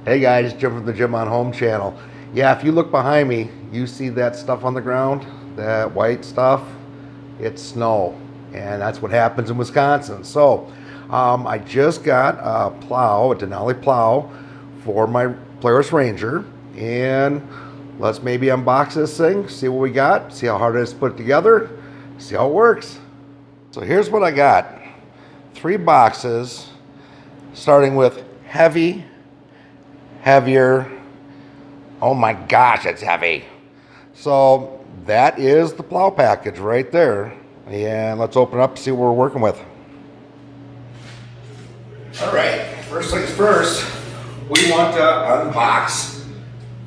Hey guys, Jim from the Jim on Home channel. Yeah, if you look behind me, you see that stuff on the ground, that white stuff, it's snow. And that's what happens in Wisconsin. So, I just got a plow, a Denali Plow for my Polaris Ranger. And let's maybe unbox this thing, see what we got, see how hard it is to put it together, see how it works. So here's what I got. 3 boxes, starting with heavy, heavier. Oh my gosh, it's heavy. So that is the plow package right there. And let's open it up and see what we're working with. All right, first things first, we want to unbox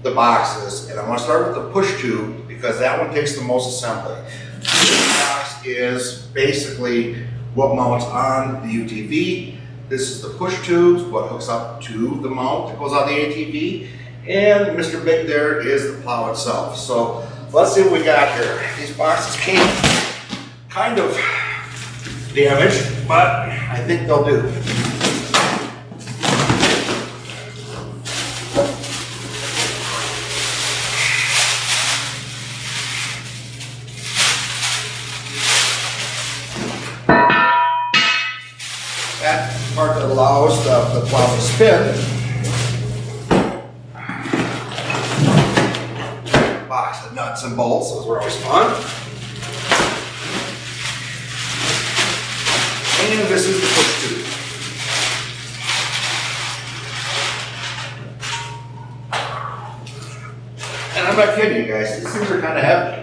the boxes. And I want to start with the push tube because that one takes the most assembly. This box is basically what mounts on the UTV. This is the push tubes, what hooks up to the mount that goes on the ATV. And Mr. Big there is the plow itself. So let's see what we got here. These boxes came kind of damaged, but I think they'll do. That part that allows the plow to spin. Box of nuts and bolts, those were always fun. And this is the push tube. And I'm not kidding you guys, these things are kind of heavy.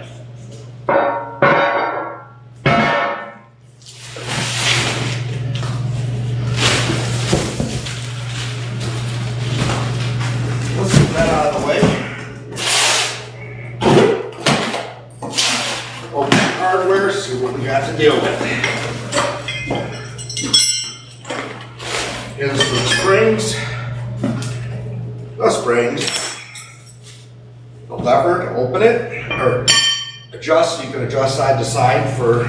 Let's get that out of the way. Open the hardware, see what we got to deal with. Here's the springs, the lever to open it, or adjust. You can adjust side to side for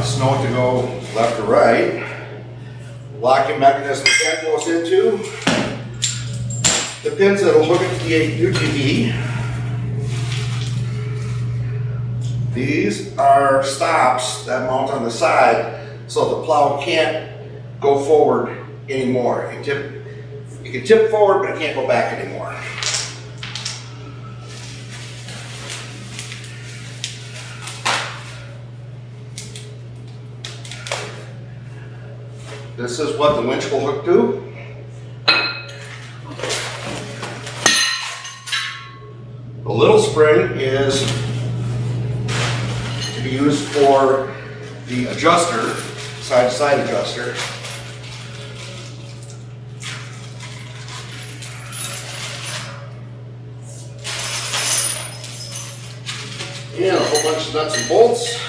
snow to go left or right. Locking mechanism that goes into. The pins that will hook it to the UTV. These are stops that mount on the side so the plow can't go forward anymore. It can tip forward, but it can't go back anymore. This is what the winch will hook to. The little spring is to be used for the adjuster, side-to-side adjuster. And a whole bunch of nuts and bolts.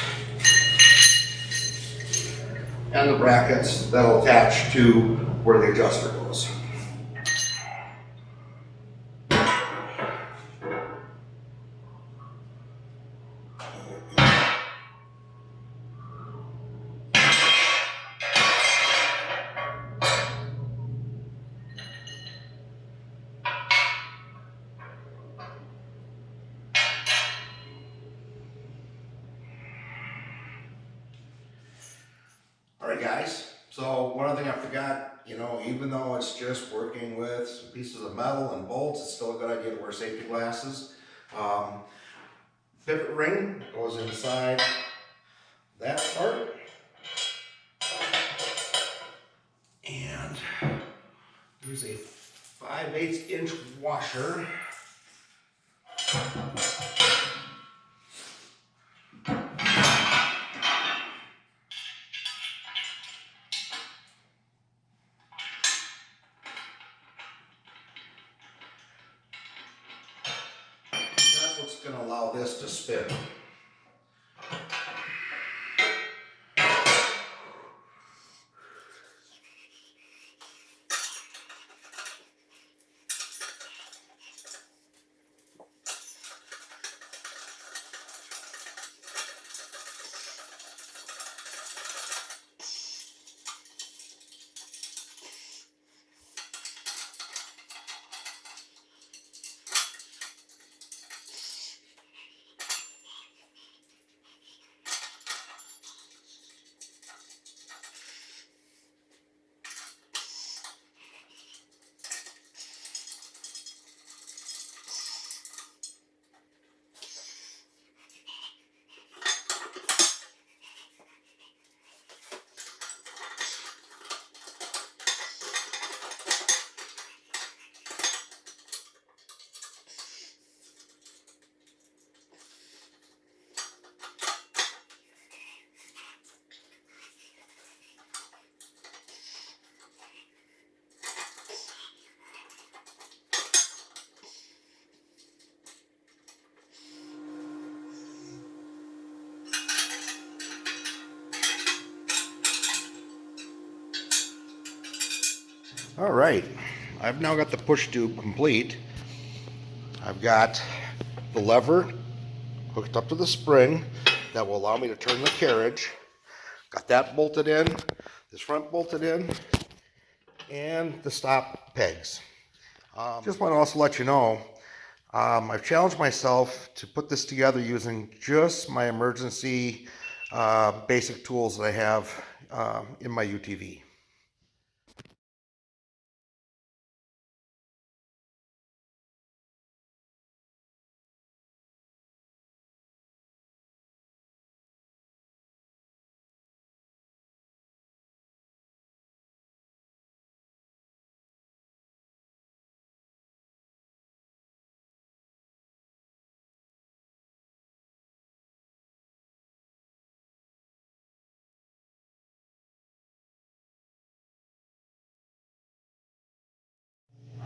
And the brackets that'll attach to where the adjuster goes. Alright guys, so one other thing I forgot, even though it's just working with some pieces of metal and bolts, it's still a good idea to wear safety glasses. Pivot ring goes inside that part. And there's a 5/8 inch washer. What's going to allow this to spin. All right, I've now got the push tube complete. I've got the lever hooked up to the spring that will allow me to turn the carriage. Got that bolted in, this front bolted in, and the stop pegs. Just want to also let you know, I've challenged myself to put this together using just my emergency basic tools that I have in my UTV.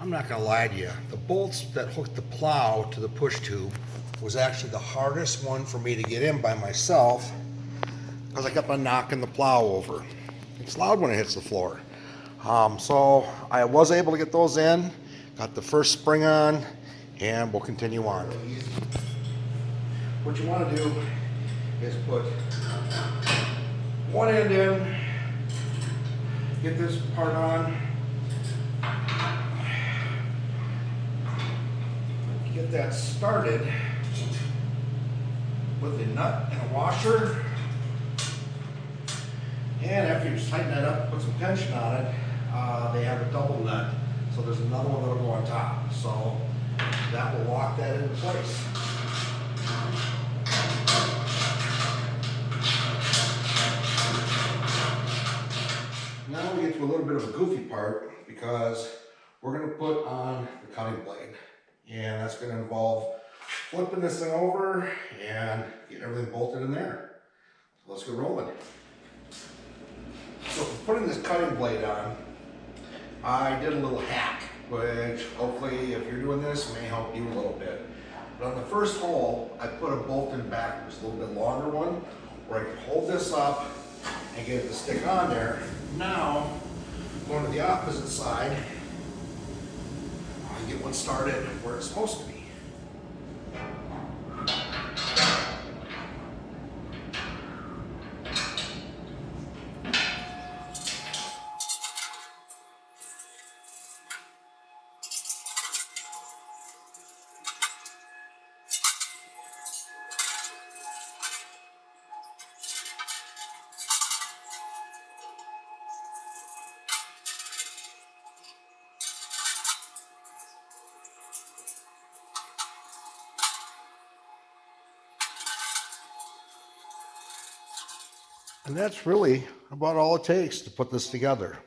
I'm not gonna lie to you, the bolts that hooked the plow to the push tube was actually the hardest one for me to get in by myself because I kept on knocking the plow over. It's loud when it hits the floor. So I was able to get those in, got the first spring on, and we'll continue on. What you want to do is put one end in, get this part on, get that started with a nut and a washer, and after you tighten that up, put some tension on it, they have a double nut, so there's another one that will go on top, so that will lock that into place. Now we get to a little bit of a goofy part because we're going to put on the cutting blade, and that's going to involve flipping this thing over and getting everything bolted in there. So let's get rolling. So for putting this cutting blade on, I did a little hack, which hopefully if you're doing this may help you a little bit. But on the first hole, I put a bolt in backwards, a little bit longer one, where I can hold this up and get it to stick on there. Now, going to the opposite side, I get one started where it's supposed to be. And that's really about all it takes to put this together.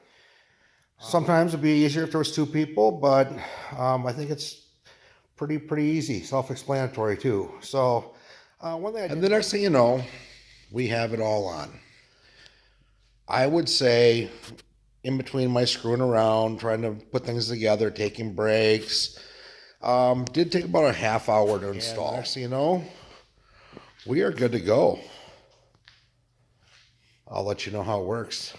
Sometimes it'd be easier if there was two people, but I think it's pretty easy, self-explanatory too. So, and the next thing you know, we have it all on. I would say, in between my screwing around, trying to put things together, taking breaks, did take about a half hour to install. And next thing you know, we are good to go. I'll let you know how it works.